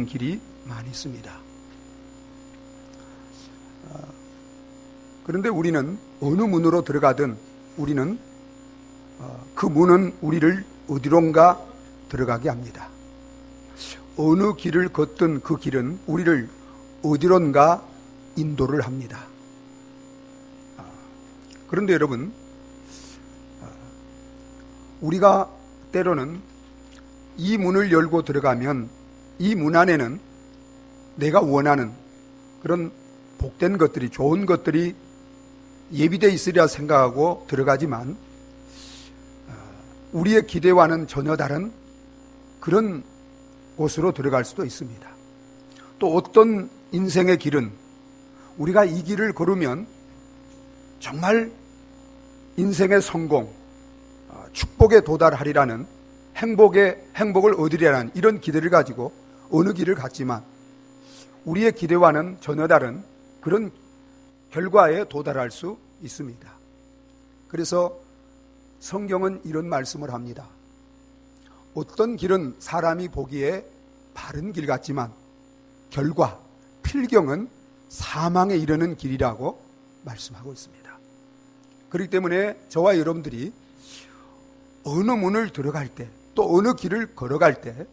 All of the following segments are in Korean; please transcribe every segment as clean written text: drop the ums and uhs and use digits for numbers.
길이 많이 있습니다. 그런데 우리는 어느 문으로 들어가든 우리는 그 문은 우리를 어디론가 들어가게 합니다. 어느 길을 걷든 그 길은 우리를 어디론가 인도를 합니다. 그런데 여러분, 우리가 때로는 이 문을 열고 들어가면 이 문 안에는 내가 원하는 그런 복된 것들이, 좋은 것들이 예비되어 있으리라 생각하고 들어가지만 우리의 기대와는 전혀 다른 그런 곳으로 들어갈 수도 있습니다. 또 어떤 인생의 길은 우리가 이 길을 걸으면 정말 인생의 성공, 축복에 도달하리라는 행복을 얻으리라는 이런 기대를 가지고 어느 길을 갔지만 우리의 기대와는 전혀 다른 그런 결과에 도달할 수 있습니다. 그래서 성경은 이런 말씀을 합니다. 어떤 길은 사람이 보기에 바른 길 같지만 결과, 필경은 사망에 이르는 길이라고 말씀하고 있습니다. 그렇기 때문에 저와 여러분들이 어느 문을 들어갈 때, 또 어느 길을 걸어갈 때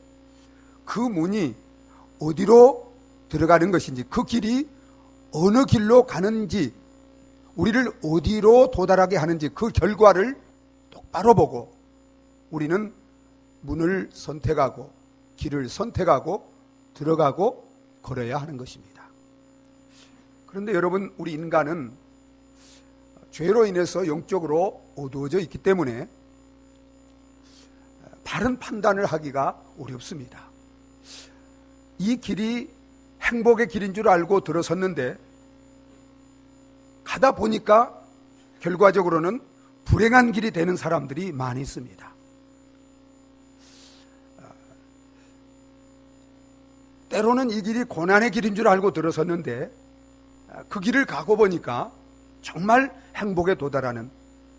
그 문이 어디로 들어가는 것인지, 그 길이 어느 길로 가는지, 우리를 어디로 도달하게 하는지 그 결과를 똑바로 보고 우리는 문을 선택하고 길을 선택하고 들어가고 걸어야 하는 것입니다. 그런데 여러분, 우리 인간은 죄로 인해서 영적으로 어두워져 있기 때문에 바른 판단을 하기가 어렵습니다. 이 길이 행복의 길인 줄 알고 들어섰는데 가다 보니까 결과적으로는 불행한 길이 되는 사람들이 많이 있습니다. 때로는 이 길이 고난의 길인 줄 알고 들어섰는데 그 길을 가고 보니까 정말 행복에 도달하는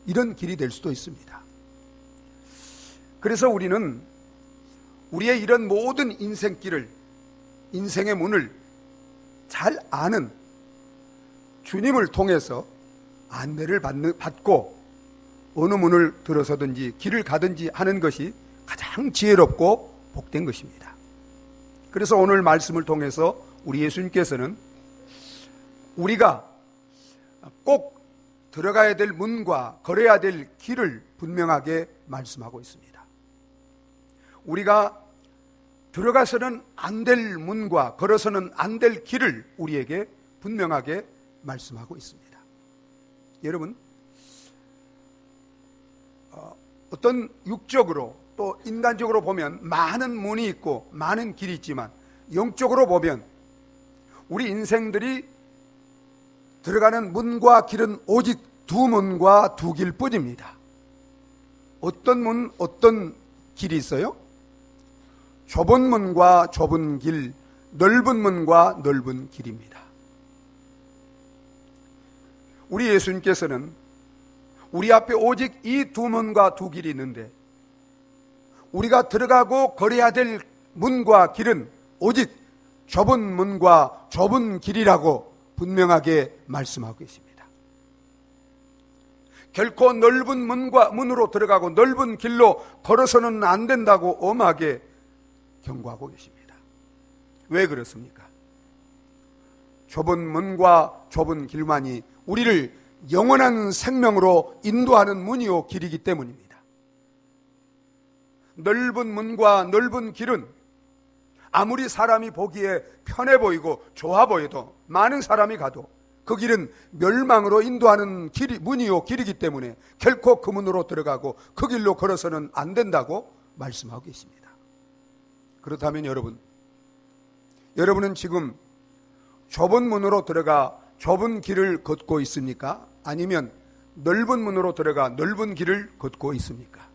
이런 길이 될 수도 있습니다. 그래서 우리는 우리의 이런 모든 인생길을, 인생의 문을 잘 아는 주님을 통해서 안내를 받고 어느 문을 들어서든지 길을 가든지 하는 것이 가장 지혜롭고 복된 것입니다. 그래서 오늘 말씀을 통해서 우리 예수님께서는 우리가 꼭 들어가야 될 문과 걸어야 될 길을 분명하게 말씀하고 있습니다. 우리가 들어가서는 안 될 문과 걸어서는 안 될 길을 우리에게 분명하게 말씀하고 있습니다. 여러분, 어떤 육적으로 또 인간적으로 보면 많은 문이 있고 많은 길이 있지만 영적으로 보면 우리 인생들이 들어가는 문과 길은 오직 두 문과 두 길뿐입니다. 어떤 문, 어떤 길이 있어요? 좁은 문과 좁은 길, 넓은 문과 넓은 길입니다. 우리 예수님께서는 우리 앞에 오직 이 두 문과 두 길이 있는데 우리가 들어가고 걸어야 될 문과 길은 오직 좁은 문과 좁은 길이라고 분명하게 말씀하고 계십니다. 결코 넓은 문으로 들어가고 넓은 길로 걸어서는 안 된다고 엄하게 경고하고 계십니다. 왜 그렇습니까? 좁은 문과 좁은 길만이 우리를 영원한 생명으로 인도하는 문이요 길이기 때문입니다. 넓은 문과 넓은 길은 아무리 사람이 보기에 편해 보이고 좋아 보여도 많은 사람이 가도 그 길은 멸망으로 인도하는 문이요 길이기 때문에 결코 그 문으로 들어가고 그 길로 걸어서는 안 된다고 말씀하고 계십니다. 그렇다면 여러분은 지금 좁은 문으로 들어가 좁은 길을 걷고 있습니까? 아니면 넓은 문으로 들어가 넓은 길을 걷고 있습니까?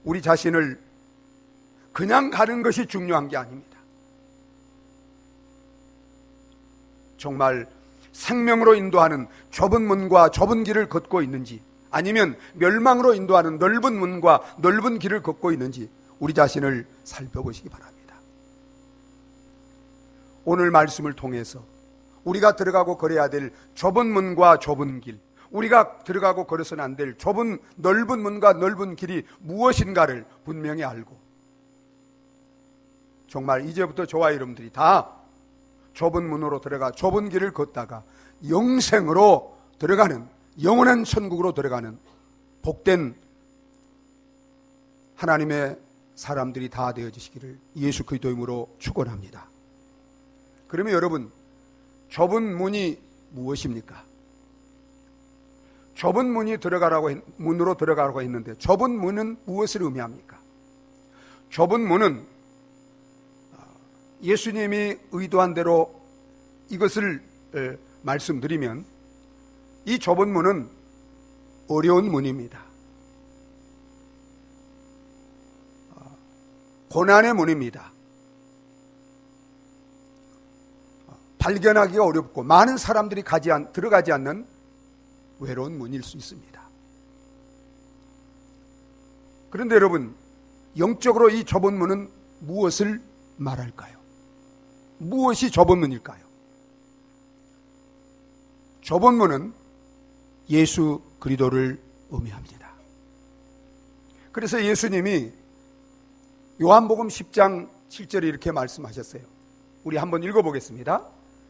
우리 자신을 그냥 가는 것이 중요한 게 아닙니다. 정말 생명으로 인도하는 좁은 문과 좁은 길을 걷고 있는지, 아니면 멸망으로 인도하는 넓은 문과 넓은 길을 걷고 있는지 우리 자신을 살펴보시기 바랍니다. 오늘 말씀을 통해서 우리가 들어가고 걸어야 될 좁은 문과 좁은 길, 우리가 들어가고 걸어서는 안 될 좁은 넓은 문과 넓은 길이 무엇인가를 분명히 알고, 정말 이제부터 저와 여러분들이 다 좁은 문으로 들어가 좁은 길을 걷다가 영생으로 들어가는, 영원한 천국으로 들어가는 복된 하나님의 사람들이 다 되어지시기를 예수 그리스도 이름으로 축원합니다. 그러면 여러분, 좁은 문이 무엇입니까? 좁은 문으로 들어가라고 했는데 좁은 문은 무엇을 의미합니까? 좁은 문은 예수님이 의도한 대로 이것을 말씀드리면, 이 좁은 문은 어려운 문입니다. 고난의 문입니다. 발견하기가 어렵고 많은 사람들이 들어가지 않는 외로운 문일 수 있습니다. 그런데 여러분, 영적으로 이 좁은 문은 무엇을 말할까요? 무엇이 좁은 문일까요? 좁은 문은 예수 그리스도를 의미합니다. 그래서 예수님이 요한복음 10장 7절에 이렇게 말씀하셨어요. 우리 한번 읽어보겠습니다.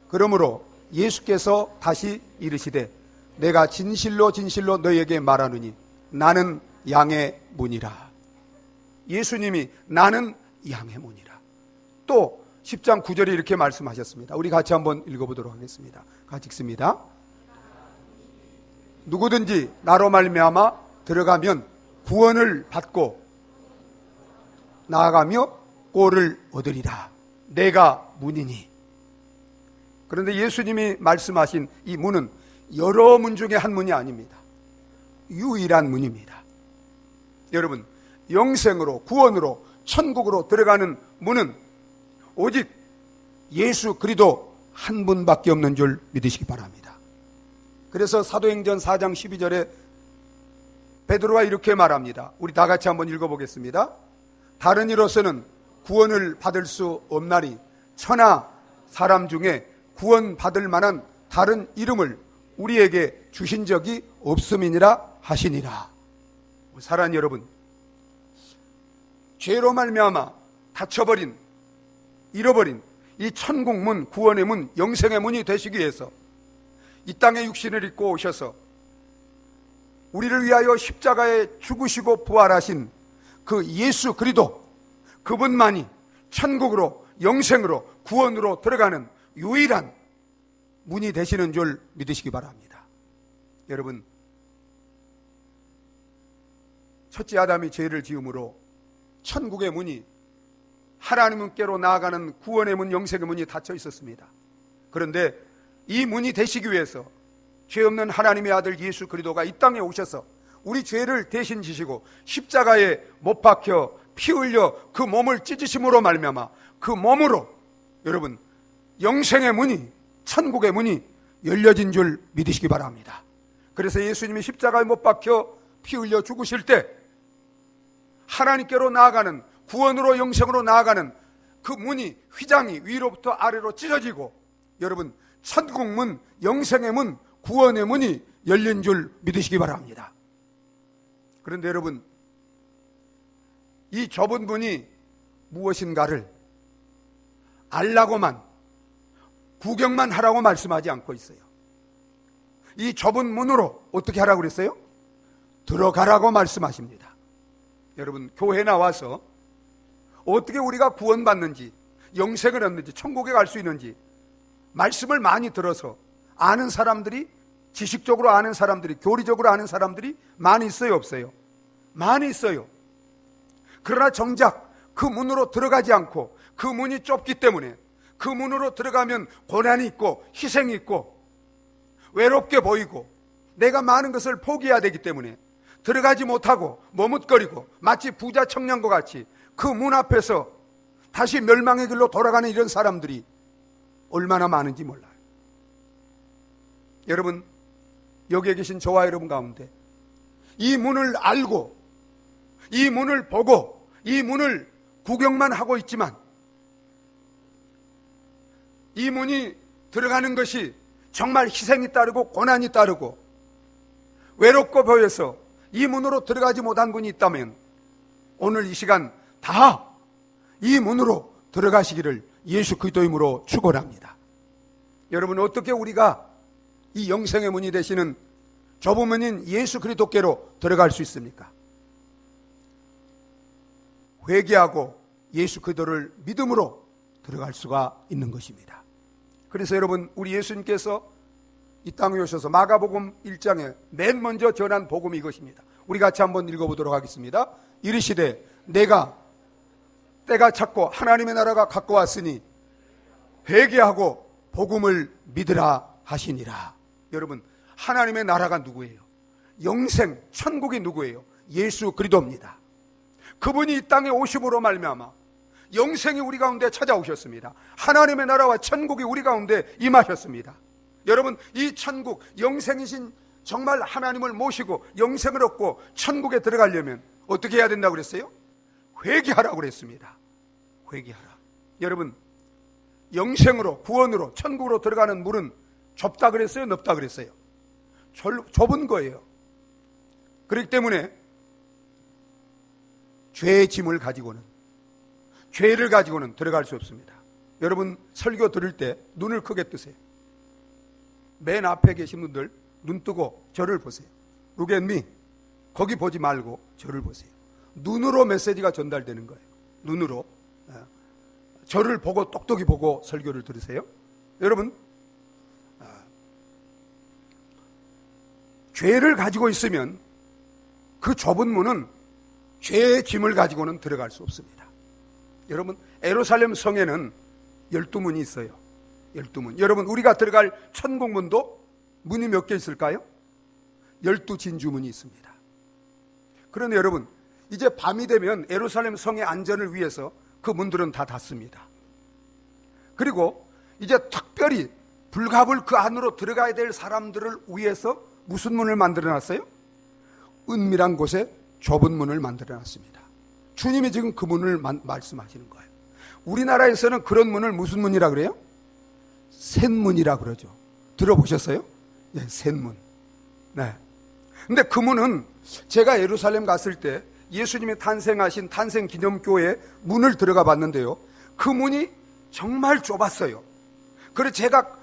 그러므로 예수께서 다시 이르시되 내가 진실로 진실로 너희에게 말하노니 나는 양의 문이라. 예수님이 나는 양의 문이라. 또 10장 9절에 이렇게 말씀하셨습니다. 우리 같이 한번 읽어보도록 하겠습니다. 같이 읽습니다. 누구든지 나로 말미암아 들어가면 구원을 받고 나아가며 꼴을 얻으리라. 내가 문이니. 그런데 예수님이 말씀하신 이 문은 여러 문 중에 한 문이 아닙니다. 유일한 문입니다. 여러분, 영생으로, 구원으로, 천국으로 들어가는 문은 오직 예수 그리스도 한 분밖에 없는 줄 믿으시기 바랍니다. 그래서 사도행전 4장 12절에 베드로가 이렇게 말합니다. 우리 다 같이 한번 읽어보겠습니다. 다른 이로서는 구원을 받을 수 없나니 천하 사람 중에 구원받을 만한 다른 이름을 우리에게 주신 적이 없음이니라 하시니라. 사랑하는 여러분, 죄로 말미암아 닫혀버린, 잃어버린 이 천국문, 구원의 문, 영생의 문이 되시기 위해서 이 땅에 육신을 입고 오셔서 우리를 위하여 십자가에 죽으시고 부활하신 그 예수 그리스도, 그분만이 천국으로, 영생으로, 구원으로 들어가는 유일한 문이 되시는 줄 믿으시기 바랍니다. 여러분, 첫째 아담이 죄를 지음으로 천국의 문이, 하나님께로 나아가는 구원의 문, 영생의 문이 닫혀 있었습니다. 그런데 이 문이 되시기 위해서 죄 없는 하나님의 아들 예수 그리스도가 이 땅에 오셔서 우리 죄를 대신 지시고 십자가에 못 박혀 피 흘려 그 몸을 찢으심으로 말미암아 그 몸으로 여러분 영생의 문이, 천국의 문이 열려진 줄 믿으시기 바랍니다. 그래서 예수님이 십자가에 못 박혀 피 흘려 죽으실 때 하나님께로 나아가는, 구원으로 영생으로 나아가는 그 문이, 휘장이 위로부터 아래로 찢어지고 여러분 천국문, 영생의 문, 구원의 문이 열린 줄 믿으시기 바랍니다. 그런데 여러분, 이 좁은 문이 무엇인가를 알라고만, 구경만 하라고 말씀하지 않고 있어요. 이 좁은 문으로 어떻게 하라고 그랬어요? 들어가라고 말씀하십니다. 여러분, 교회 나와서 어떻게 우리가 구원받는지, 영생을 얻는지, 천국에 갈 수 있는지 말씀을 많이 들어서 아는 사람들이, 지식적으로 아는 사람들이, 교리적으로 아는 사람들이 많이 있어요, 없어요? 많이 있어요. 그러나 정작 그 문으로 들어가지 않고, 그 문이 좁기 때문에 그 문으로 들어가면 고난이 있고 희생이 있고 외롭게 보이고 내가 많은 것을 포기해야 되기 때문에 들어가지 못하고 머뭇거리고 마치 부자 청년과 같이 그 문 앞에서 다시 멸망의 길로 돌아가는 이런 사람들이 얼마나 많은지 몰라요. 여러분, 여기에 계신 저와 여러분 가운데 이 문을 알고, 이 문을 보고, 이 문을 구경만 하고 있지만 이 문이 들어가는 것이 정말 희생이 따르고 고난이 따르고 외롭고 보여서 이 문으로 들어가지 못한 분이 있다면 오늘 이 시간 다 이 문으로 들어가시기를 예수 그리스도의 이름으로 축원합니다. 여러분, 어떻게 우리가 이 영생의 문이 되시는 좁은 문인 예수 그리스도께로 들어갈 수 있습니까? 회개하고 예수 그리스도를 믿음으로 들어갈 수가 있는 것입니다. 그래서 여러분, 우리 예수님께서 이 땅에 오셔서 마가복음 1장에 맨 먼저 전한 복음이 이것입니다. 우리 같이 한번 읽어보도록 하겠습니다. 이르시되 내가 때가 찼고 하나님의 나라가 가까웠으니 회개하고 복음을 믿으라 하시니라. 여러분, 하나님의 나라가 누구예요? 영생, 천국이 누구예요? 예수 그리스도입니다. 그분이 이 땅에 오심으로 말미암아 영생이 우리 가운데 찾아오셨습니다. 하나님의 나라와 천국이 우리 가운데 임하셨습니다. 여러분, 이 천국, 영생이신 정말 하나님을 모시고 영생을 얻고 천국에 들어가려면 어떻게 해야 된다고 그랬어요? 회개하라고 그랬습니다. 회개하라. 여러분, 영생으로, 구원으로, 천국으로 들어가는 문은 좁다 그랬어요? 넓다 그랬어요? 좁은 거예요. 그렇기 때문에 죄의 짐을 가지고는, 죄를 가지고는 들어갈 수 없습니다. 여러분, 설교 들을 때 눈을 크게 뜨세요. 맨 앞에 계신 분들 눈 뜨고 저를 보세요. Look at me. 거기 보지 말고 저를 보세요. 눈으로 메시지가 전달되는 거예요. 눈으로. 저를 보고 똑똑히 보고 설교를 들으세요. 여러분, 죄를 가지고 있으면 그 좁은 문은 죄의 짐을 가지고는 들어갈 수 없습니다. 여러분, 예루살렘 성에는 12문이 있어요. 12문. 여러분, 우리가 들어갈 천국문도 문이 몇 개 있을까요? 12진주문이 있습니다. 그런데 여러분, 이제 밤이 되면 예루살렘 성의 안전을 위해서 그 문들은 다 닫습니다. 그리고 이제 특별히 불갑을 그 안으로 들어가야 될 사람들을 위해서 무슨 문을 만들어 놨어요? 은밀한 곳에 좁은 문을 만들어 놨습니다. 주님이 지금 그 문을 말씀하시는 거예요. 우리나라에서는 그런 문을 무슨 문이라 그래요? 셋문이라 그러죠. 들어보셨어요? 네, 셋문. 네. 근데 그 문은 제가 예루살렘 갔을 때 예수님이 탄생하신 탄생기념교회 문을 들어가 봤는데요, 그 문이 정말 좁았어요. 그래서 제가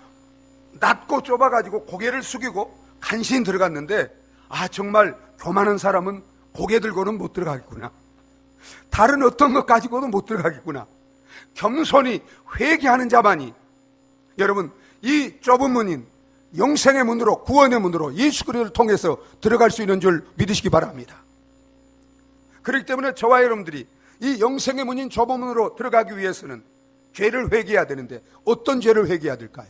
낮고 좁아가지고 고개를 숙이고 간신히 들어갔는데, 아, 정말 교만한 사람은 고개 들고는 못 들어가겠구나. 다른 어떤 것 가지고는 못 들어가겠구나. 겸손히 회개하는 자만이, 여러분, 이 좁은 문인 영생의 문으로, 구원의 문으로 예수 그리스도를 통해서 들어갈 수 있는 줄 믿으시기 바랍니다. 그렇기 때문에 저와 여러분들이 이 영생의 문인 좁은 문으로 들어가기 위해서는 죄를 회개해야 되는데, 어떤 죄를 회개해야 될까요?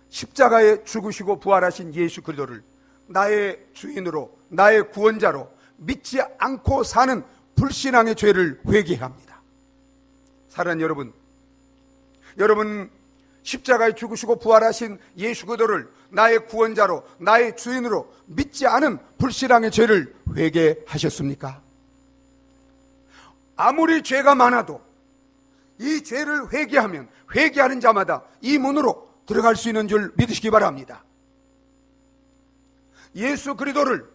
십자가에 죽으시고 부활하신 예수 그리스도를 나의 주인으로, 나의 구원자로 믿지 않고 사는 불신앙의 죄를 회개해야 합니다. 사랑하는 여러분, 여러분, 십자가에 죽으시고 부활하신 예수 그리스도를 나의 구원자로, 나의 주인으로 믿지 않은 불신앙의 죄를 회개하셨습니까? 아무리 죄가 많아도 이 죄를 회개하면 회개하는 자마다 이 문으로 들어갈 수 있는 줄 믿으시기 바랍니다. 예수 그리스도를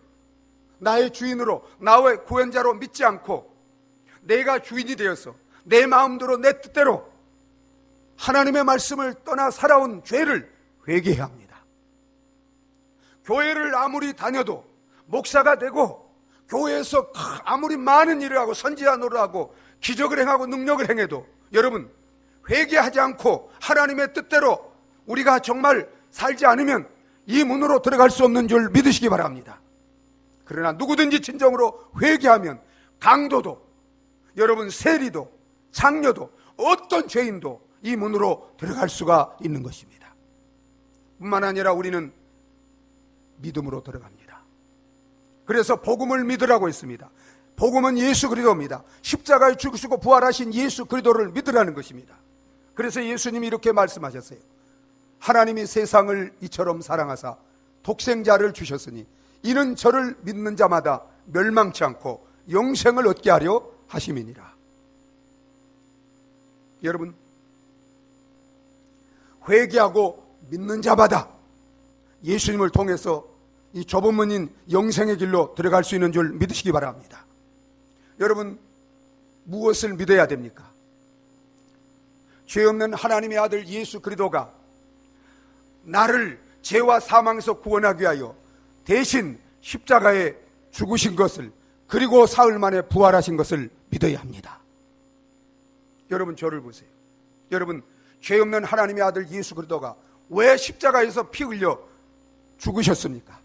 나의 주인으로, 나의 구원자로 믿지 않고 내가 주인이 되어서 내 마음대로, 내 뜻대로 하나님의 말씀을 떠나 살아온 죄를 회개해야 합니다. 교회를 아무리 다녀도, 목사가 되고 교회에서 아무리 많은 일을 하고 선지자 노릇하고 기적을 행하고 능력을 행해도, 여러분, 회개하지 않고 하나님의 뜻대로 우리가 정말 살지 않으면 이 문으로 들어갈 수 없는 줄 믿으시기 바랍니다. 그러나 누구든지 진정으로 회개하면 강도도, 여러분, 세리도, 장녀도, 어떤 죄인도 이 문으로 들어갈 수가 있는 것입니다. 뿐만 아니라 우리는 믿음으로 들어갑니다. 그래서 복음을 믿으라고 했습니다. 복음은 예수 그리스도입니다. 십자가에 죽으시고 부활하신 예수 그리스도를 믿으라는 것입니다. 그래서 예수님이 이렇게 말씀하셨어요. 하나님이 세상을 이처럼 사랑하사 독생자를 주셨으니 이는 저를 믿는 자마다 멸망치 않고 영생을 얻게 하려 하심이니라. 여러분, 회개하고 믿는 자마다 예수님을 통해서 이 좁은 문인 영생의 길로 들어갈 수 있는 줄 믿으시기 바랍니다. 여러분, 무엇을 믿어야 됩니까? 죄 없는 하나님의 아들 예수 그리스도가 나를 죄와 사망에서 구원하기 위하여 대신 십자가에 죽으신 것을, 그리고 사흘 만에 부활하신 것을 믿어야 합니다. 여러분, 저를 보세요. 여러분, 죄 없는 하나님의 아들 예수 그리스도가 왜 십자가에서 피 흘려 죽으셨습니까?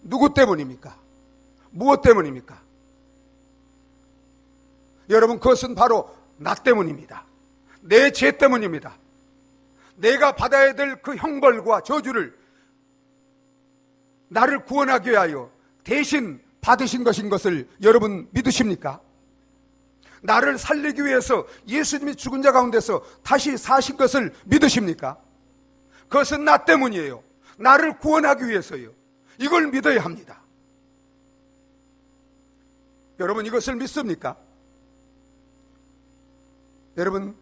누구 때문입니까? 무엇 때문입니까? 여러분, 그것은 바로 나 때문입니다. 내 죄 때문입니다. 내가 받아야 될 그 형벌과 저주를 나를 구원하기 위하여 대신 받으신 것인 것을 여러분 믿으십니까? 나를 살리기 위해서 예수님이 죽은 자 가운데서 다시 사신 것을 믿으십니까? 그것은 나 때문이에요. 나를 구원하기 위해서요. 이걸 믿어야 합니다. 여러분, 이것을 믿습니까? 여러분,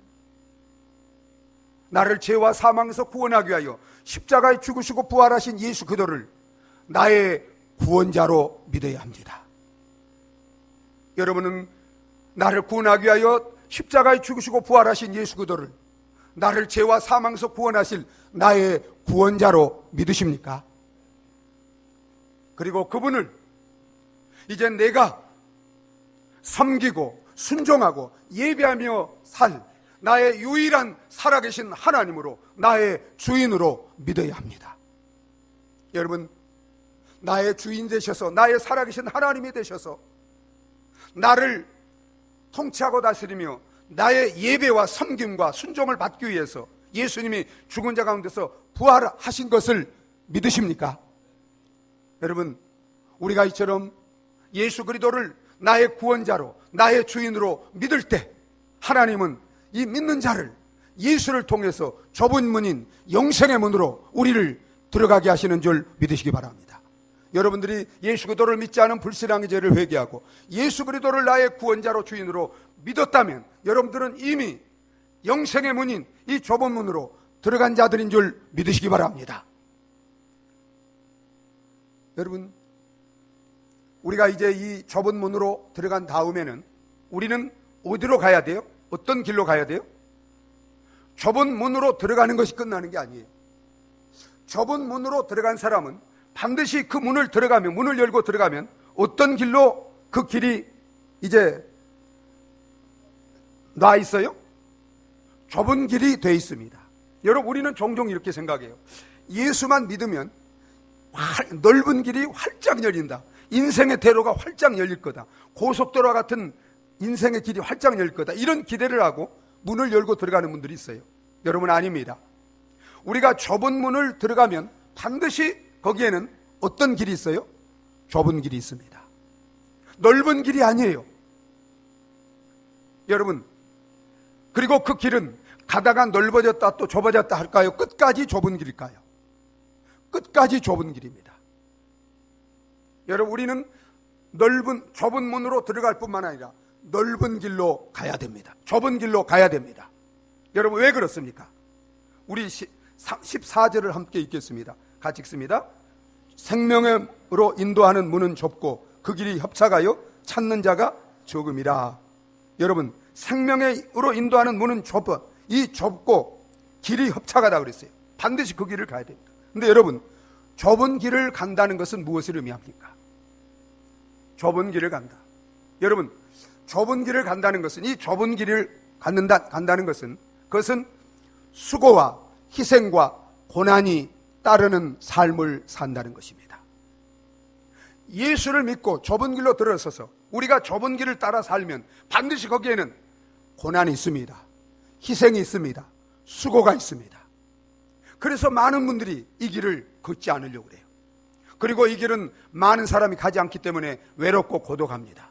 나를 죄와 사망에서 구원하기 위하여 십자가에 죽으시고 부활하신 예수 그리스도를 나의 구원자로 믿어야 합니다. 여러분은 나를 구원하기 위하여 십자가에 죽으시고 부활하신 예수 그리스도를 나를 죄와 사망에서 구원하실 나의 구원자로 믿으십니까? 그리고 그분을 이제 내가 섬기고 순종하고 예배하며 살 나의 유일한 살아계신 하나님으로, 나의 주인으로 믿어야 합니다. 여러분, 나의 주인 되셔서, 나의 살아계신 하나님이 되셔서 나를 통치하고 다스리며 나의 예배와 섬김과 순종을 받기 위해서 예수님이 죽은 자 가운데서 부활하신 것을 믿으십니까? 여러분, 우리가 이처럼 예수 그리스도를 나의 구원자로, 나의 주인으로 믿을 때 하나님은 이 믿는 자를 예수를 통해서 좁은 문인 영생의 문으로 우리를 들어가게 하시는 줄 믿으시기 바랍니다. 여러분들이 예수 그리스도를 믿지 않은 불신앙의 죄를 회개하고 예수 그리스도를 나의 구원자로 주인으로 믿었다면 여러분들은 이미 영생의 문인 이 좁은 문으로 들어간 자들인 줄 믿으시기 바랍니다. 여러분, 우리가 이제 이 좁은 문으로 들어간 다음에는 우리는 어디로 가야 돼요? 어떤 길로 가야 돼요? 좁은 문으로 들어가는 것이 끝나는 게 아니에요. 좁은 문으로 들어간 사람은 반드시 그 문을 들어가면, 문을 열고 들어가면 어떤 길로 그 길이 이제 나 있어요? 좁은 길이 돼 있습니다. 여러분, 우리는 종종 이렇게 생각해요. 예수만 믿으면 넓은 길이 활짝 열린다. 인생의 대로가 활짝 열릴 거다. 고속도로와 같은 인생의 길이 활짝 열릴 거다. 이런 기대를 하고 문을 열고 들어가는 분들이 있어요. 여러분, 아닙니다. 우리가 좁은 문을 들어가면 반드시 거기에는 어떤 길이 있어요? 좁은 길이 있습니다. 넓은 길이 아니에요. 여러분, 그리고 그 길은 가다가 넓어졌다 또 좁아졌다 할까요? 끝까지 좁은 길일까요? 끝까지 좁은 길입니다. 여러분, 우리는 좁은 문으로 들어갈 뿐만 아니라 넓은 길로 가야 됩니다. 좁은 길로 가야 됩니다. 여러분, 왜 그렇습니까? 우리 14절을 함께 읽겠습니다. 같이 읽습니다. 생명으로 인도하는 문은 좁고 그 길이 협착하여 찾는 자가 적음이라. 여러분, 생명으로 인도하는 문은 좁아. 이 좁고 길이 협착하다 그랬어요. 반드시 그 길을 가야 됩니다. 근데 여러분, 좁은 길을 간다는 것은 무엇을 의미합니까? 좁은 길을 간다. 여러분, 좁은 길을 간다는 것은, 이 좁은 길을 간다는 것은, 그것은 수고와 희생과 고난이 따르는 삶을 산다는 것입니다. 예수를 믿고 좁은 길로 들어서서 우리가 좁은 길을 따라 살면 반드시 거기에는 고난이 있습니다. 희생이 있습니다. 수고가 있습니다. 그래서 많은 분들이 이 길을 걷지 않으려고 그래요. 그리고 이 길은 많은 사람이 가지 않기 때문에 외롭고 고독합니다.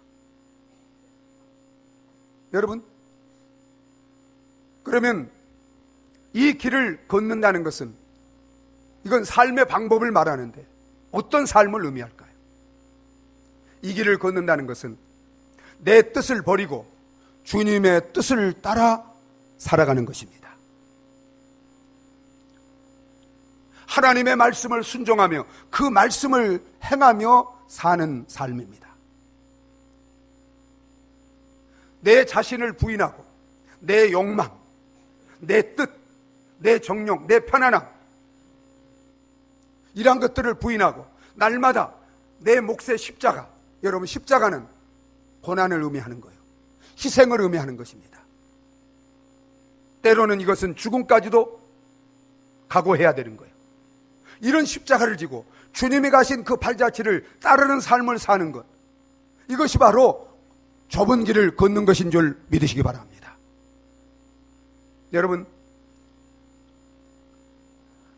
여러분, 그러면 이 길을 걷는다는 것은, 이건 삶의 방법을 말하는데 어떤 삶을 의미할까요? 이 길을 걷는다는 것은 내 뜻을 버리고 주님의 뜻을 따라 살아가는 것입니다. 하나님의 말씀을 순종하며 그 말씀을 행하며 사는 삶입니다. 내 자신을 부인하고 내 욕망, 내 뜻, 내 정욕, 내 편안함, 이러한 것들을 부인하고 날마다 내 몫의 십자가, 여러분 십자가는 고난을 의미하는 거예요. 희생을 의미하는 것입니다. 때로는 이것은 죽음까지도 각오해야 되는 거예요. 이런 십자가를 지고 주님이 가신 그 발자취를 따르는 삶을 사는 것, 이것이 바로 좁은 길을 걷는 것인 줄 믿으시기 바랍니다. 여러분,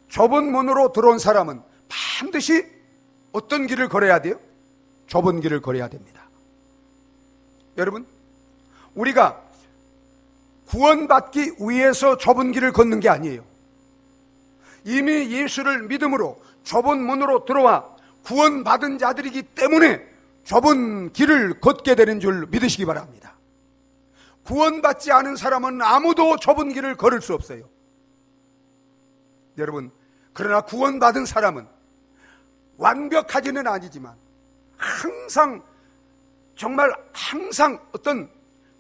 좁은 문으로 들어온 사람은 반드시 어떤 길을 걸어야 돼요? 좁은 길을 걸어야 됩니다. 여러분, 우리가 구원받기 위해서 좁은 길을 걷는 게 아니에요. 이미 예수를 믿음으로 좁은 문으로 들어와 구원받은 자들이기 때문에 좁은 길을 걷게 되는 줄 믿으시기 바랍니다. 구원받지 않은 사람은 아무도 좁은 길을 걸을 수 없어요. 여러분, 그러나 구원받은 사람은 완벽하지는 아니지만 항상, 정말 항상 어떤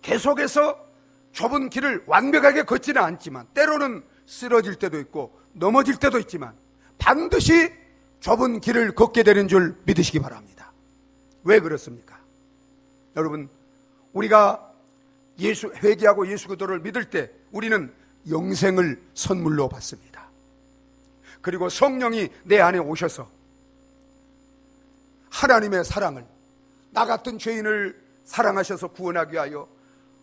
계속해서 좁은 길을 완벽하게 걷지는 않지만 때로는 쓰러질 때도 있고 넘어질 때도 있지만 반드시 좁은 길을 걷게 되는 줄 믿으시기 바랍니다. 왜 그렇습니까? 여러분, 우리가 회개하고 예수 그리스도를 믿을 때 우리는 영생을 선물로 받습니다. 그리고 성령이 내 안에 오셔서 하나님의 사랑을, 나 같은 죄인을 사랑하셔서 구원하기 위하여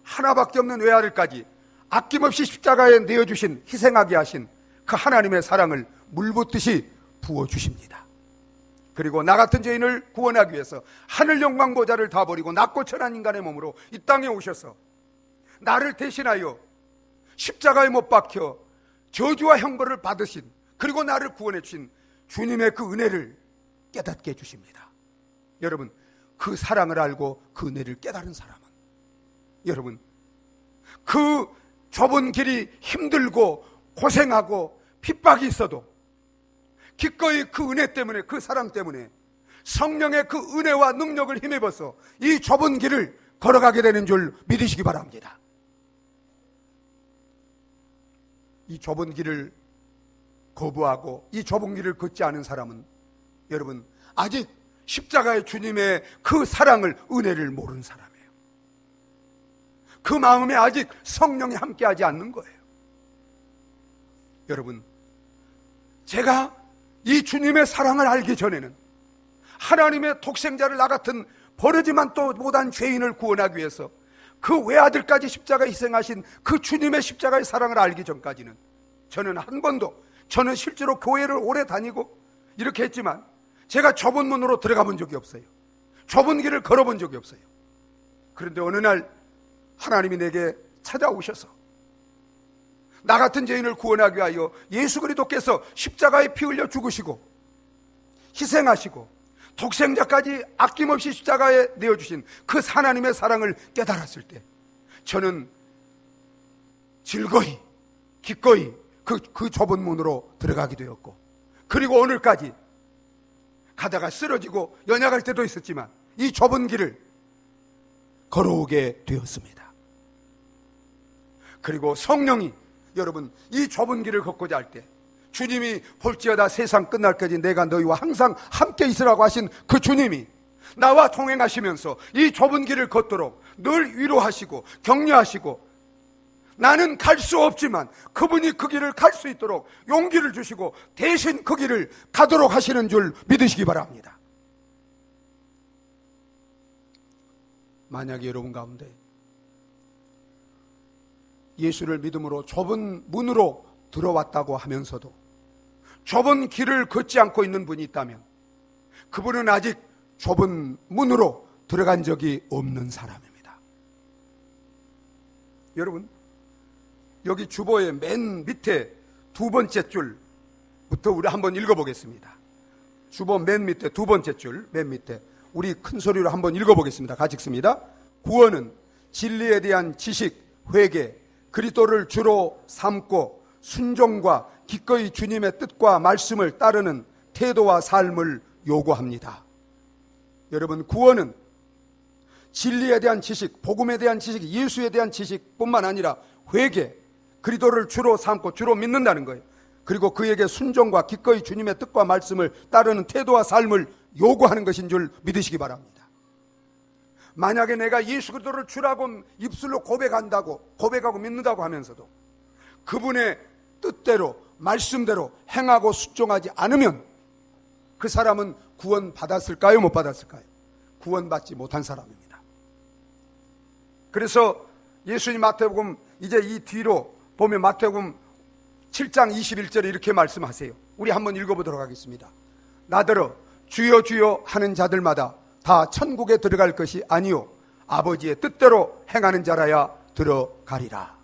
하나밖에 없는 외아들까지 아낌없이 십자가에 내어주신, 희생하게 하신 그 하나님의 사랑을 물붓듯이 부어주십니다. 그리고 나 같은 죄인을 구원하기 위해서 하늘 영광 보좌를 다 버리고 낮고 천한 인간의 몸으로 이 땅에 오셔서 나를 대신하여 십자가에 못 박혀 저주와 형벌을 받으신, 그리고 나를 구원해 주신 주님의 그 은혜를 깨닫게 해주십니다. 여러분, 그 사랑을 알고 그 은혜를 깨달은 사람은, 여러분, 그 좁은 길이 힘들고 고생하고 핍박이 있어도 기꺼이 그 은혜 때문에, 그 사랑 때문에 성령의 그 은혜와 능력을 힘입어서 이 좁은 길을 걸어가게 되는 줄 믿으시기 바랍니다. 이 좁은 길을 거부하고 이 좁은 길을 걷지 않은 사람은, 여러분, 아직 십자가의 주님의 그 사랑을, 은혜를 모르는 사람이에요. 그 마음에 아직 성령이 함께하지 않는 거예요. 여러분, 제가 이 주님의 사랑을 알기 전에는 하나님의 독생자를 나 같은 버려지만 또 못한 죄인을 구원하기 위해서 그 외아들까지 십자가에 희생하신 그 주님의 십자가의 사랑을 알기 전까지는 저는 한 번도, 저는 실제로 교회를 오래 다니고 이렇게 했지만 제가 좁은 문으로 들어가 본 적이 없어요. 좁은 길을 걸어본 적이 없어요. 그런데 어느 날 하나님이 내게 찾아오셔서 나 같은 죄인을 구원하기 위하여 예수 그리스도께서 십자가에 피 흘려 죽으시고 희생하시고 독생자까지 아낌없이 십자가에 내어주신 그 하나님의 사랑을 깨달았을 때 저는 즐거이, 기꺼이 그 좁은 문으로 들어가게 되었고, 그리고 오늘까지 가다가 쓰러지고 연약할 때도 있었지만 이 좁은 길을 걸어오게 되었습니다. 그리고 성령이, 여러분, 이 좁은 길을 걷고자 할 때 주님이 볼지어다 세상 끝날까지 내가 너희와 항상 함께 있으라고 하신 그 주님이 나와 동행하시면서 이 좁은 길을 걷도록 늘 위로하시고 격려하시고, 나는 갈 수 없지만 그분이 그 길을 갈 수 있도록 용기를 주시고 대신 그 길을 가도록 하시는 줄 믿으시기 바랍니다. 만약에 여러분 가운데 예수를 믿음으로 좁은 문으로 들어왔다고 하면서도 좁은 길을 걷지 않고 있는 분이 있다면 그분은 아직 좁은 문으로 들어간 적이 없는 사람입니다. 여러분, 여기 주보의 맨 밑에 두 번째 줄부터 우리 한번 읽어보겠습니다. 주보 맨 밑에 두 번째 줄, 맨 밑에 우리 큰 소리로 한번 읽어보겠습니다. 같이 읽습니다. 구원은 진리에 대한 지식, 회개, 그리스도를 주로 삼고 순종과 기꺼이 주님의 뜻과 말씀을 따르는 태도와 삶을 요구합니다. 여러분, 구원은 진리에 대한 지식, 복음에 대한 지식, 예수에 대한 지식뿐만 아니라 회개, 그리스도를 주로 삼고 주로 믿는다는 거예요. 그리고 그에게 순종과 기꺼이 주님의 뜻과 말씀을 따르는 태도와 삶을 요구하는 것인 줄 믿으시기 바랍니다. 만약에 내가 예수 그리스도를 주라고 입술로 고백하고 믿는다고 하면서도 그분의 뜻대로 말씀대로 행하고 순종하지 않으면 그 사람은 구원 받았을까요? 못 받았을까요? 구원받지 못한 사람입니다. 그래서 예수님 마태복음 이제 이 뒤로 보면 마태복음 7장 21절에 이렇게 말씀하세요. 우리 한번 읽어보도록 하겠습니다. 나더러 주여 주여 하는 자들마다 다 천국에 들어갈 것이 아니요 아버지의 뜻대로 행하는 자라야 들어가리라.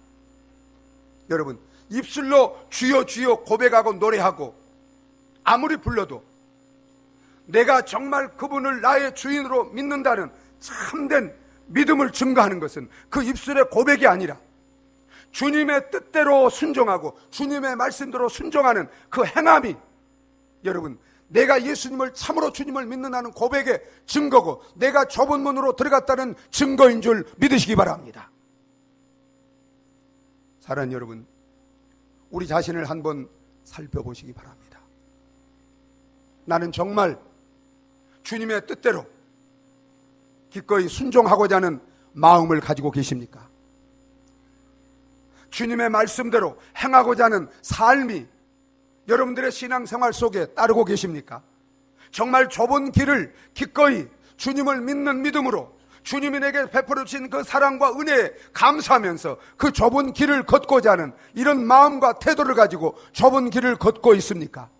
여러분, 입술로 주여 주여 고백하고 노래하고 아무리 불러도 내가 정말 그분을 나의 주인으로 믿는다는 참된 믿음을 증거하는 것은 그 입술의 고백이 아니라 주님의 뜻대로 순종하고 주님의 말씀대로 순종하는 그 행함이, 여러분, 내가 예수님을 참으로 주님을 믿는다는 고백의 증거고 내가 좁은 문으로 들어갔다는 증거인 줄 믿으시기 바랍니다. 사랑하는 여러분, 우리 자신을 한번 살펴보시기 바랍니다. 나는 정말 주님의 뜻대로 기꺼이 순종하고자 하는 마음을 가지고 계십니까? 주님의 말씀대로 행하고자 하는 삶이 여러분들의 신앙생활 속에 따르고 계십니까? 정말 좁은 길을 기꺼이 주님을 믿는 믿음으로 주님이 내게 베풀어 주신 그 사랑과 은혜에 감사하면서 그 좁은 길을 걷고자 하는 이런 마음과 태도를 가지고 좁은 길을 걷고 있습니까?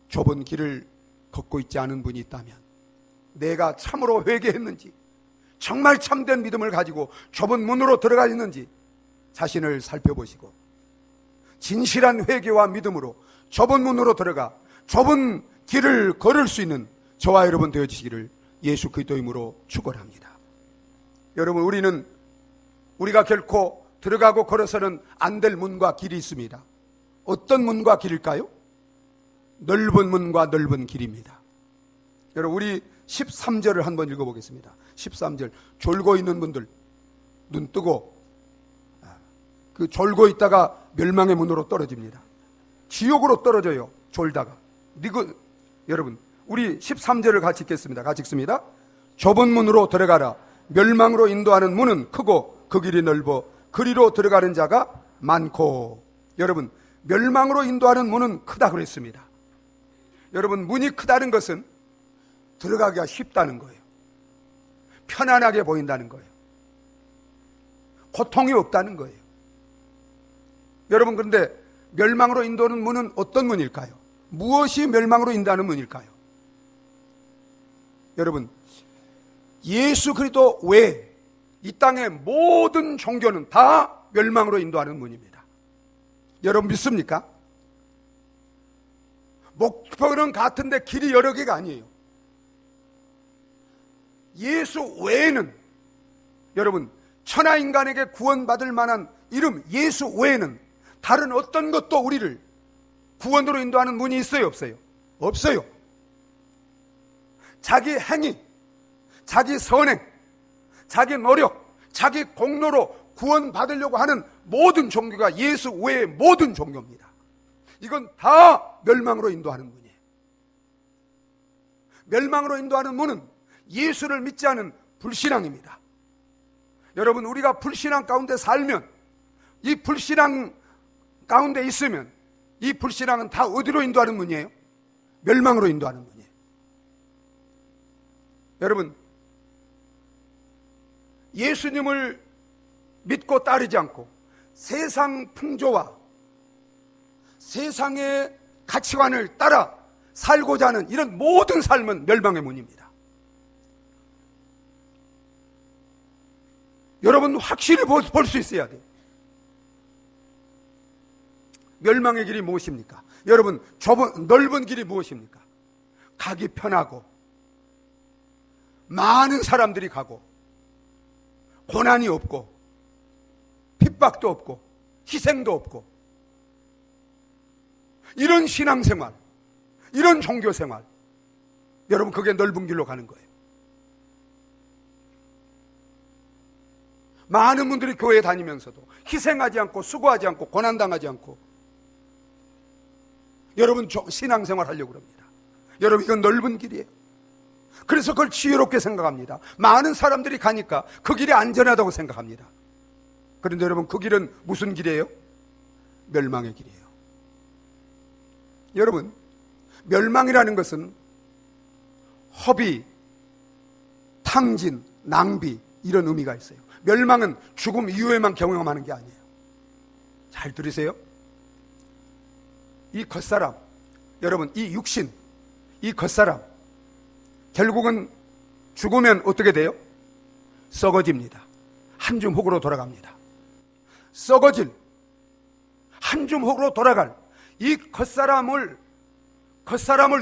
좁은 길을 걷고 있지 않은 분이 있다면 내가 참으로 회개했는지 정말 참된 믿음을 가지고 좁은 문으로 들어가 있는지 자신을 살펴보시고 진실한 회개와 믿음으로 좁은 문으로 들어가 좁은 길을 걸을 수 있는 저와 여러분 되어주시기를 예수 그리스도 이름으로 축원합니다. 여러분, 우리가 결코 들어가고 걸어서는 안 될 문과 길이 있습니다. 어떤 문과 길일까요? 넓은 문과 넓은 길입니다. 여러분, 우리 13절을 한번 읽어보겠습니다. 13절. 졸고 있는 분들 눈 뜨고 그 졸고 있다가 멸망의 문으로 떨어집니다. 지옥으로 떨어져요. 졸다가. 여러분, 우리 13절을 같이 읽겠습니다. 같이 읽습니다. 좁은 문으로 들어가라. 멸망으로 인도하는 문은 크고 그 길이 넓어 그리로 들어가는 자가 많고. 여러분, 멸망으로 인도하는 문은 크다 그랬습니다. 여러분, 문이 크다는 것은 들어가기가 쉽다는 거예요. 편안하게 보인다는 거예요. 고통이 없다는 거예요. 여러분, 그런데 멸망으로 인도하는 문은 어떤 문일까요? 무엇이 멸망으로 인도하는 문일까요? 여러분, 예수 그리스도 외에 이 땅의 모든 종교는 다 멸망으로 인도하는 문입니다. 여러분 믿습니까? 목표는 같은데 길이 여러 개가 아니에요. 예수 외에는, 여러분, 천하인간에게 구원받을 만한 이름 예수 외에는 다른 어떤 것도 우리를 구원으로 인도하는 문이 있어요, 없어요? 없어요. 자기 행위, 자기 선행, 자기 노력, 자기 공로로 구원받으려고 하는 모든 종교가 예수 외의 모든 종교입니다. 이건 다 멸망으로 인도하는 문이에요. 멸망으로 인도하는 문은 예수를 믿지 않은 불신앙입니다. 여러분, 우리가 불신앙 가운데 살면, 이 불신앙 가운데 있으면 이 불신앙은 다 어디로 인도하는 문이에요? 멸망으로 인도하는 문이에요. 여러분, 예수님을 믿고 따르지 않고 세상 풍조와 세상의 가치관을 따라 살고자 하는 이런 모든 삶은 멸망의 문입니다. 여러분, 확실히 볼 수 있어야 돼요. 멸망의 길이 무엇입니까? 여러분, 넓은 길이 무엇입니까? 가기 편하고 많은 사람들이 가고 고난이 없고 핍박도 없고 희생도 없고 이런 신앙생활, 이런 종교생활, 여러분 그게 넓은 길로 가는 거예요. 많은 분들이 교회에 다니면서도 희생하지 않고 수고하지 않고 고난당하지 않고 여러분 신앙생활 하려고 합니다. 여러분 이건 넓은 길이에요. 그래서 그걸 지혜롭게 생각합니다. 많은 사람들이 가니까 그 길이 안전하다고 생각합니다. 그런데 여러분 그 길은 무슨 길이에요? 멸망의 길이에요. 여러분 멸망이라는 것은 허비, 탕진, 낭비 이런 의미가 있어요. 멸망은 죽음 이후에만 경험하는 게 아니에요. 잘 들으세요. 이 겉사람, 여러분 이 육신, 이 겉사람 결국은 죽으면 어떻게 돼요? 썩어집니다. 한 줌 흙으로 돌아갑니다. 썩어질 한 줌 흙으로 돌아갈 이 겉사람을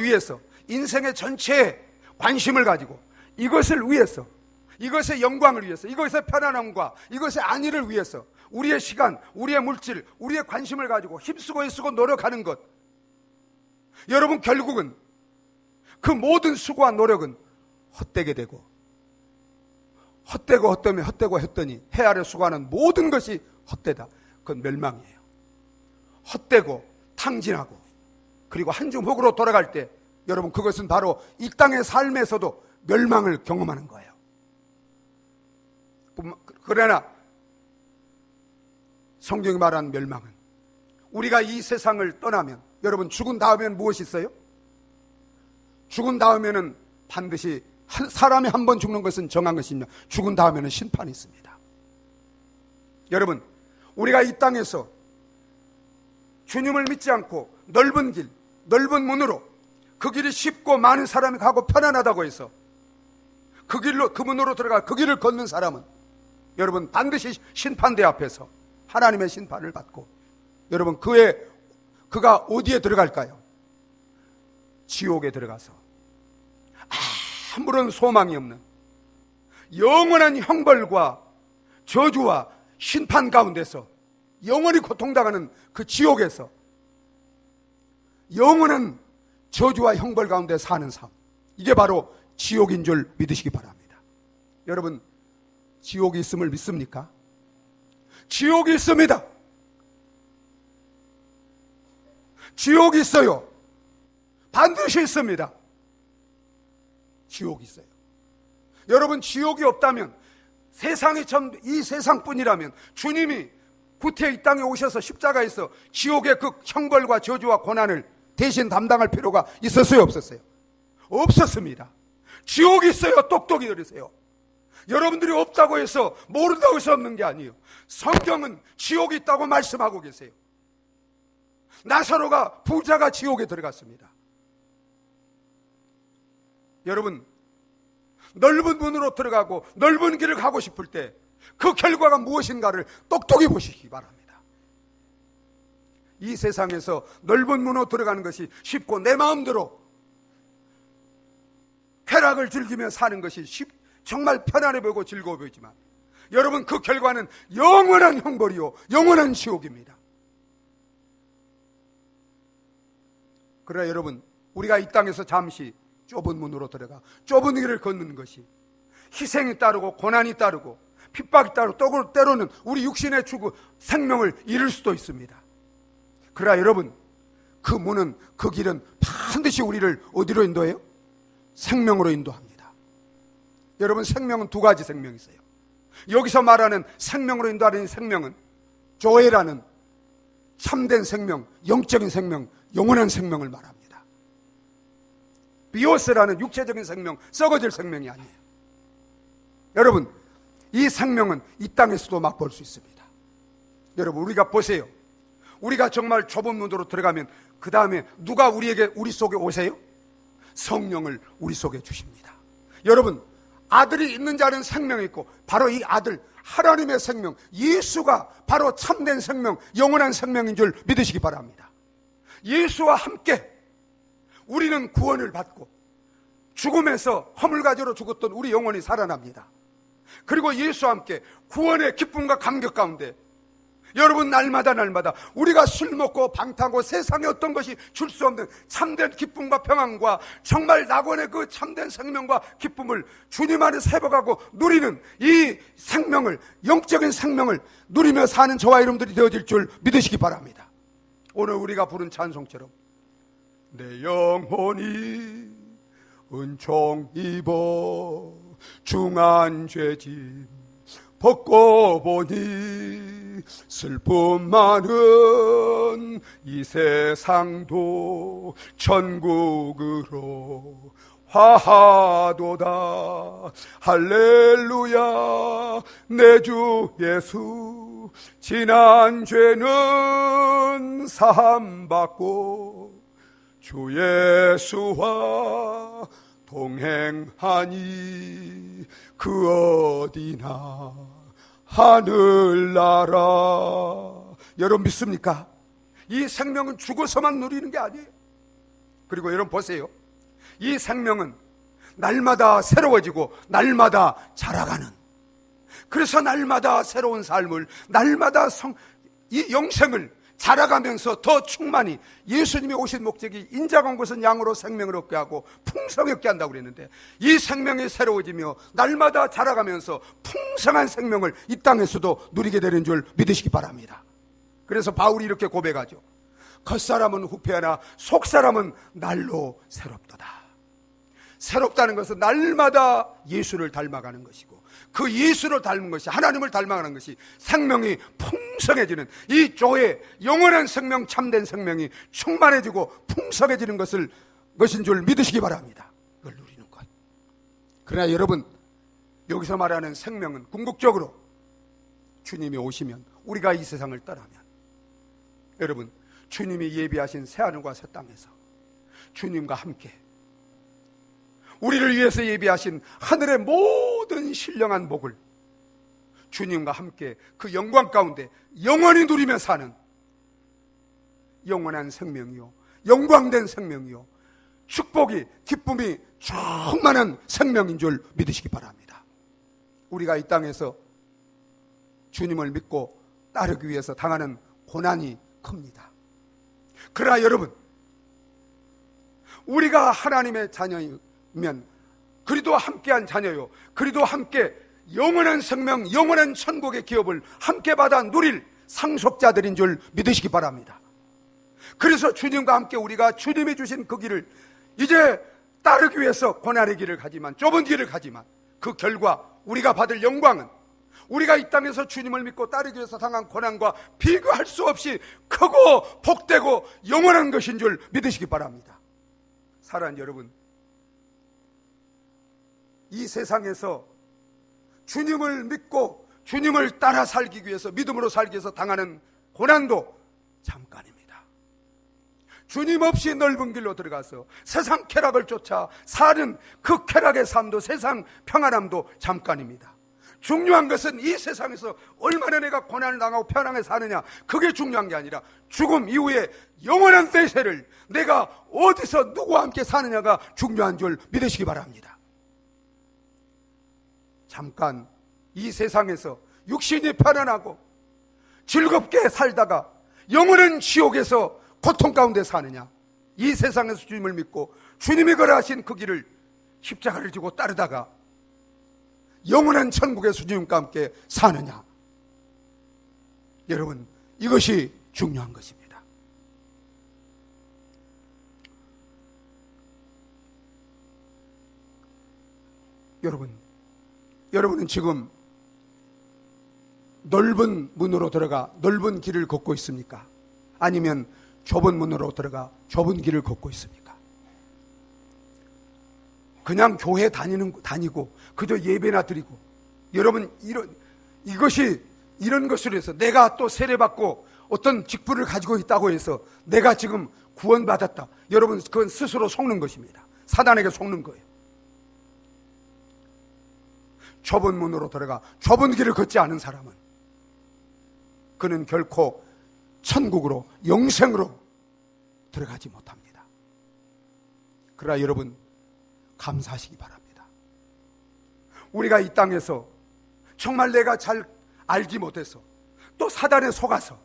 위해서 인생의 전체에 관심을 가지고 이것을 위해서, 이것의 영광을 위해서, 이것의 편안함과 이것의 안위를 위해서 우리의 시간, 우리의 물질, 우리의 관심을 가지고 힘쓰고 애쓰고 노력하는 것, 여러분 결국은 그 모든 수고와 노력은 헛되게 되고 헛되고 했더니 해 아래 수고하는 모든 것이 헛되다. 그건 멸망이에요. 헛되고 탕진하고 그리고 한 줌 흙으로 돌아갈 때 여러분 그것은 바로 이 땅의 삶에서도 멸망을 경험하는 거예요. 그러나 성경이 말하는 멸망은 우리가 이 세상을 떠나면 여러분 죽은 다음에는 무엇이 있어요? 죽은 다음에는 반드시 사람이 한 번 죽는 것은 정한 것이냐, 죽은 다음에는 심판이 있습니다. 여러분 우리가 이 땅에서 주님을 믿지 않고 넓은 길, 넓은 문으로 그 길이 쉽고 많은 사람이 가고 편안하다고 해서 그 길로, 그 문으로 들어가 그 길을 걷는 사람은 여러분 반드시 심판대 앞에서 하나님의 심판을 받고 여러분 그가 어디에 들어갈까요? 지옥에 들어가서 아무런 소망이 없는 영원한 형벌과 저주와 심판 가운데서 영원히 고통당하는 그 지옥에서 영원한 저주와 형벌 가운데 사는 삶, 이게 바로 지옥인 줄 믿으시기 바랍니다. 여러분 지옥이 있음을 믿습니까? 지옥이 있습니다. 지옥이 있어요. 반드시 있습니다. 지옥이 있어요. 여러분 지옥이 없다면 세상이 전 이 세상뿐이라면 주님이 구태 이 땅에 오셔서 십자가에서 지옥의 그 형벌과 저주와 고난을 대신 담당할 필요가 있었어요, 없었어요? 없었습니다. 지옥이 있어요. 똑똑히 들으세요. 여러분들이 없다고 해서 모른다고 해서 없는 게 아니에요. 성경은 지옥이 있다고 말씀하고 계세요. 나사로가 부자가 지옥에 들어갔습니다. 여러분 넓은 문으로 들어가고 넓은 길을 가고 싶을 때 그 결과가 무엇인가를 똑똑히 보시기 바랍니다. 이 세상에서 넓은 문으로 들어가는 것이 쉽고 내 마음대로 쾌락을 즐기며 사는 것이 정말 편안해 보이고 즐거워 보이지만 여러분 그 결과는 영원한 형벌이요 영원한 지옥입니다. 그러나 여러분 우리가 이 땅에서 잠시 좁은 문으로 들어가 좁은 길을 걷는 것이 희생이 따르고 고난이 따르고 핍박이 따르고 때로는 우리 육신의 생명을 잃을 수도 있습니다. 그러나 여러분 그 문은, 그 길은 반드시 우리를 어디로 인도해요? 생명으로 인도합니다. 여러분 생명은 두 가지 생명이 있어요. 여기서 말하는 생명으로 인도하는 생명은 조회라는 참된 생명, 영적인 생명, 영원한 생명을 말합니다. 비오스라는 육체적인 생명, 썩어질 생명이 아니에요. 여러분 이 생명은 이 땅에서도 맛볼 수 있습니다. 여러분 우리가 보세요. 우리가 정말 좁은 문으로 들어가면 그 다음에 누가 우리 속에 오세요? 성령을 우리 속에 주십니다. 여러분 아들이 있는 자는 생명이 있고 바로 이 아들 하나님의 생명 예수가 바로 참된 생명, 영원한 생명인 줄 믿으시기 바랍니다. 예수와 함께 우리는 구원을 받고 죽음에서 허물가지로 죽었던 우리 영혼이 살아납니다. 그리고 예수와 함께 구원의 기쁨과 감격 가운데 여러분, 날마다 우리가 술 먹고 방탕하고 세상에 어떤 것이 줄 수 없는 참된 기쁨과 평안과 정말 낙원의 그 참된 생명과 기쁨을 주님 안에서 회복하고 누리는 이 생명을, 영적인 생명을 누리며 사는 저와 여러분들이 되어질 줄 믿으시기 바랍니다. 오늘 우리가 부른 찬송처럼 내 영혼이 은총 입어 중한 죄짐 벗고 보니 슬픔 많은 이 세상도 천국으로 화하도다. 할렐루야. 내 주 예수 지난 죄는 사함받고 주 예수와 동행하니 그 어디나 하늘나라. 여러분 믿습니까? 이 생명은 죽어서만 누리는 게 아니에요. 그리고 여러분 보세요. 이 생명은 날마다 새로워지고 날마다 자라가는, 그래서 날마다 새로운 삶을, 날마다 이 영생을 자라가면서 더 충만히, 예수님이 오신 목적이 인자가 온 것은 양으로 생명을 얻게 하고 풍성히 얻게 한다고 그랬는데, 이 생명이 새로워지며 날마다 자라가면서 풍성한 생명을 이 땅에서도 누리게 되는 줄 믿으시기 바랍니다. 그래서 바울이 이렇게 고백하죠. 겉사람은 후패하나 속사람은 날로 새롭도다. 새롭다는 것은 날마다 예수를 닮아가는 것이고, 그 예수를 닮은 것이, 하나님을 닮아가는 것이 생명이 풍성해지는, 이 조의 영원한 생명, 참된 생명이 충만해지고 풍성해지는 것인 줄 믿으시기 바랍니다. 그걸 누리는 것. 그러나 여러분, 여기서 말하는 생명은 궁극적으로 주님이 오시면, 우리가 이 세상을 떠나면, 여러분, 주님이 예비하신 새하늘과 새 땅에서 주님과 함께 우리를 위해서 예비하신 하늘의 모든 신령한 복을 주님과 함께 그 영광 가운데 영원히 누리며 사는 영원한 생명이요, 영광된 생명이요, 축복이, 기쁨이 충만한 생명인 줄 믿으시기 바랍니다. 우리가 이 땅에서 주님을 믿고 따르기 위해서 당하는 고난이 큽니다. 그러나 여러분, 우리가 하나님의 자녀이면, 그리도 함께한 자녀요, 그리도 함께 영원한 생명, 영원한 천국의 기업을 함께 받아 누릴 상속자들인 줄 믿으시기 바랍니다. 그래서 주님과 함께 우리가 주님이 주신 그 길을 이제 따르기 위해서 고난의 길을 가지만, 좁은 길을 가지만, 그 결과 우리가 받을 영광은 우리가 이 땅에서 주님을 믿고 따르기 위해서 당한 고난과 비교할 수 없이 크고 복되고 영원한 것인 줄 믿으시기 바랍니다. 사랑하는 여러분, 이 세상에서 주님을 믿고 주님을 따라 살기 위해서, 믿음으로 살기 위해서 당하는 고난도 잠깐입니다. 주님 없이 넓은 길로 들어가서 세상 쾌락을 쫓아 사는 그 쾌락의 삶도, 세상 평안함도 잠깐입니다. 중요한 것은 이 세상에서 얼마나 내가 고난을 당하고 편안하게 사느냐, 그게 중요한 게 아니라 죽음 이후에 영원한 대세를 내가 어디서 누구와 함께 사느냐가 중요한 줄 믿으시기 바랍니다. 잠깐 이 세상에서 육신이 편안하고 즐겁게 살다가 영원한 지옥에서 고통 가운데 사느냐, 이 세상에서 주님을 믿고 주님이 걸어가신 그 길을, 십자가를 지고 따르다가 영원한 천국에서 주님과 함께 사느냐. 여러분, 이것이 중요한 것입니다. 여러분은 지금 넓은 문으로 들어가 넓은 길을 걷고 있습니까? 아니면 좁은 문으로 들어가 좁은 길을 걷고 있습니까? 그냥 교회 다니고 그저 예배나 드리고, 여러분, 이런 것으로 해서 내가 또 세례받고 어떤 직분을 가지고 있다고 해서 내가 지금 구원받았다, 여러분, 그건 스스로 속는 것입니다. 사단에게 속는 거예요. 좁은 문으로 들어가 좁은 길을 걷지 않은 사람은, 그는 결코 천국으로, 영생으로 들어가지 못합니다. 그러나 여러분, 감사하시기 바랍니다. 우리가 이 땅에서 정말 내가 잘 알지 못해서 또 사단에 속아서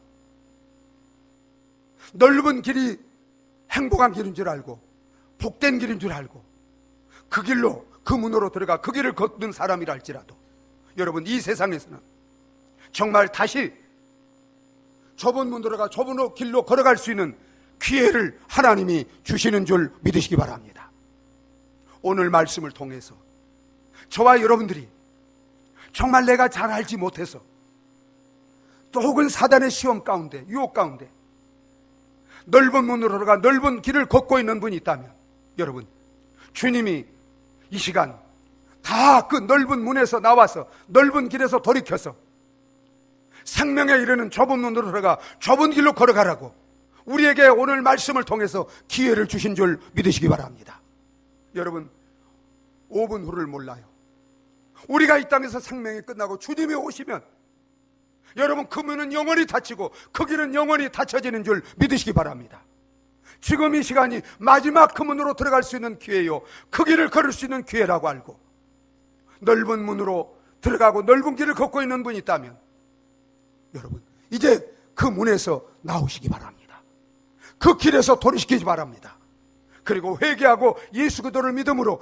넓은 길이 행복한 길인 줄 알고 복된 길인 줄 알고 그 길로 그 문으로 들어가 그 길을 걷는 사람이라 할지라도 여러분, 이 세상에서는 정말 다시 좁은 문으로 가 좁은 길로 걸어갈 수 있는 기회를 하나님이 주시는 줄 믿으시기 바랍니다. 오늘 말씀을 통해서 저와 여러분들이 정말 내가 잘 알지 못해서 또 혹은 사단의 시험 가운데, 유혹 가운데 넓은 문으로 들어가 넓은 길을 걷고 있는 분이 있다면 여러분, 주님이 이 시간 다 그 넓은 문에서 나와서 넓은 길에서 돌이켜서 생명에 이르는 좁은 문으로 들어가 좁은 길로 걸어가라고 우리에게 오늘 말씀을 통해서 기회를 주신 줄 믿으시기 바랍니다. 여러분, 5분 후를 몰라요. 우리가 이 땅에서 생명이 끝나고 주님이 오시면 여러분, 그 문은 영원히 닫히고 그 길은 영원히 닫혀지는 줄 믿으시기 바랍니다. 지금 이 시간이 마지막 그 문으로 들어갈 수 있는 기회요, 그 길을 걸을 수 있는 기회라고 알고 넓은 문으로 들어가고 넓은 길을 걷고 있는 분이 있다면 여러분, 이제 그 문에서 나오시기 바랍니다. 그 길에서 돌이키기 바랍니다. 그리고 회개하고 예수 그리스도를 믿음으로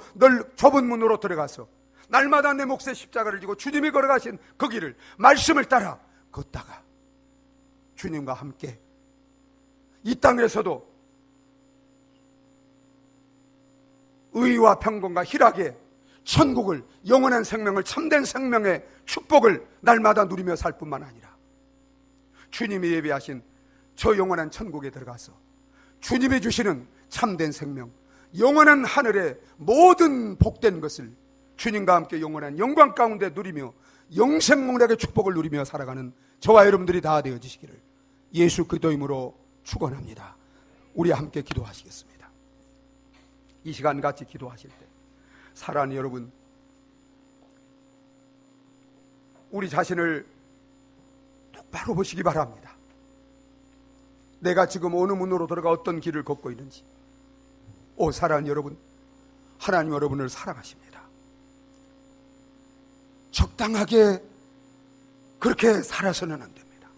좁은 문으로 들어가서 날마다 내 몫에 십자가를 지고 주님이 걸어가신 그 길을 말씀을 따라 걷다가 주님과 함께 이 땅에서도 의와 평강과 희락의 천국을, 영원한 생명을, 참된 생명의 축복을 날마다 누리며 살 뿐만 아니라 주님이 예비하신 저 영원한 천국에 들어가서 주님이 주시는 참된 생명, 영원한 하늘의 모든 복된 것을 주님과 함께 영원한 영광 가운데 누리며 영생몽락의 축복을 누리며 살아가는 저와 여러분들이 다 되어지시기를 예수 그리스도 이름으로 축원합니다. 우리 함께 기도하시겠습니다. 이 시간 같이 기도하실 때 사랑하는 여러분, 우리 자신을 똑바로 보시기 바랍니다. 내가 지금 어느 문으로 들어가 어떤 길을 걷고 있는지. 사랑하는 여러분, 하나님 여러분을 사랑하십니다. 적당하게 그렇게 살아서는 안 됩니다.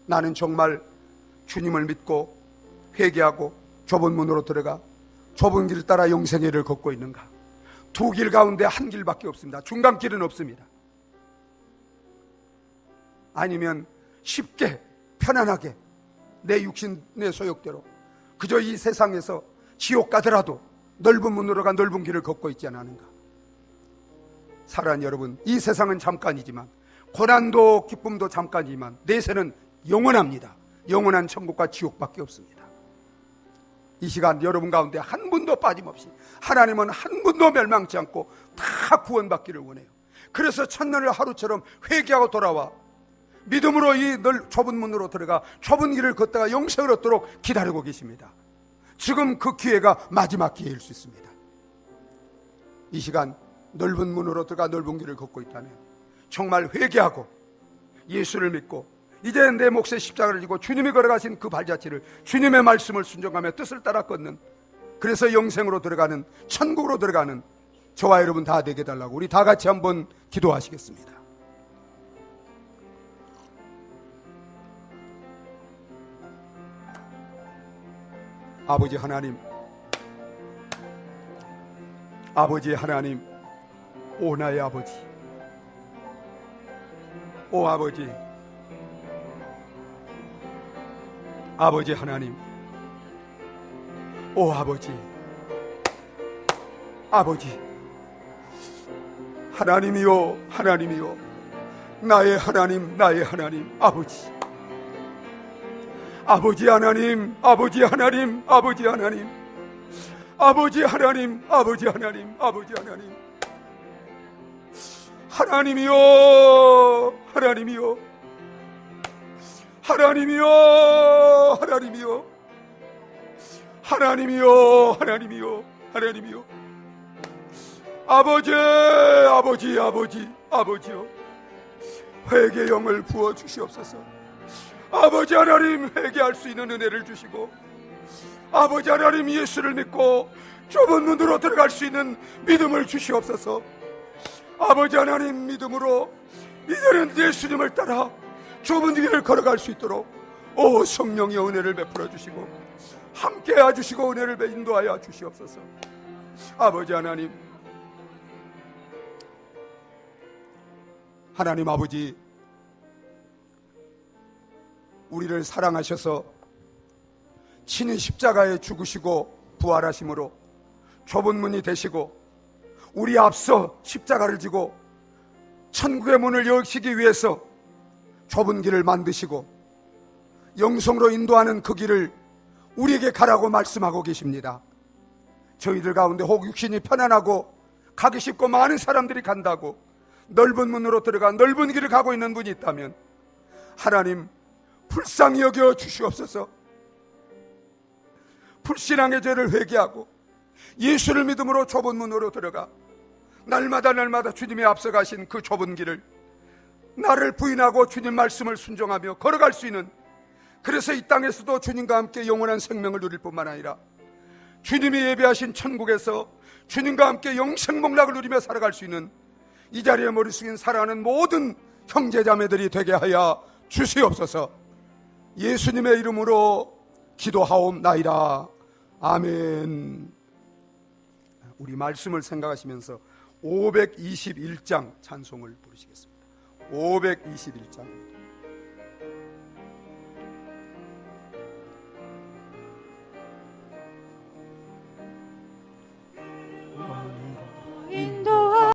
나는 정말 주님을 믿고 회개하고 좁은 문으로 들어가 좁은 길을 따라 영생의 길을 걷고 있는가? 두 길 가운데 한 길밖에 없습니다. 중간길은 없습니다. 아니면 쉽게 편안하게 내 육신 내 소욕대로 그저 이 세상에서 지옥 가더라도 넓은 문으로 가 넓은 길을 걷고 있지 않은가? 사랑하는 여러분, 이 세상은 잠깐이지만 고난도 기쁨도 잠깐이지만 내세는 영원합니다. 영원한 천국과 지옥밖에 없습니다. 이 시간 여러분 가운데 한 분도 빠짐없이 하나님은 한 분도 멸망치 않고 다 구원받기를 원해요. 그래서 첫날 하루처럼 회개하고 돌아와 믿음으로 이 좁은 문으로 들어가 좁은 길을 걷다가 영생을 얻도록 기다리고 계십니다. 지금 그 기회가 마지막 기회일 수 있습니다. 이 시간 넓은 문으로 들어가 넓은 길을 걷고 있다면 정말 회개하고 예수를 믿고 이제 내 몫에 십자가를 지고 주님이 걸어가신 그 발자취를 주님의 말씀을 순종하며 뜻을 따라 걷는, 그래서 영생으로 들어가는, 천국으로 들어가는 저와 여러분 다 되게 해달라고 우리 다 같이 한번 기도하시겠습니다. 아버지 하나님, 아버지 하나님, 오 나의 아버지, 오 아버지, 아버지 하나님, 오 아버지, 아버지 하나님이요, 하나님이요, 나의 하나님, 나의 하나님, 아버지, 아버지 하나님, 아버지 하나님, 아버지 하나님, 아버지 하나님, 아버지 하나님, 아버지 하나님, 하나님이요, 하나님이요, 하나님이요, 하나님이요, 하나님이요, 하나님이요, 하나님이요, 아버지, 아버지, 아버지, 아버지요, 회개의 영을 부어 주시옵소서. 아버지 하나님, 회개할 수 있는 은혜를 주시고 아버지 하나님, 예수를 믿고 좁은 문으로 들어갈 수 있는 믿음을 주시옵소서. 아버지 하나님, 믿음으로 이제는 예수님을 따라 좁은 길을 걸어갈 수 있도록 오 성령의 은혜를 베풀어 주시고 함께 해주시고 은혜를 인도하여 주시옵소서. 아버지 하나님, 하나님 아버지, 우리를 사랑하셔서 친히 십자가에 죽으시고 부활하심으로 좁은 문이 되시고 우리 앞서 십자가를 지고 천국의 문을 여시기 위해서 좁은 길을 만드시고 영성으로 인도하는 그 길을 우리에게 가라고 말씀하고 계십니다. 저희들 가운데 혹 육신이 편안하고 가기 쉽고 많은 사람들이 간다고 넓은 문으로 들어가 넓은 길을 가고 있는 분이 있다면 하나님 불쌍히 여겨 주시옵소서. 불신앙의 죄를 회개하고 예수를 믿음으로 좁은 문으로 들어가 날마다 주님이 앞서가신 그 좁은 길을 나를 부인하고 주님 말씀을 순종하며 걸어갈 수 있는, 그래서 이 땅에서도 주님과 함께 영원한 생명을 누릴 뿐만 아니라 주님이 예비하신 천국에서 주님과 함께 영생복락을 누리며 살아갈 수 있는 이 자리에 머리 숙인 사랑하는 모든 형제자매들이 되게 하여 주시옵소서. 예수님의 이름으로 기도하옵나이다. 아멘. 우리 말씀을 생각하시면서 521장 찬송을 부르시겠습니다. 521장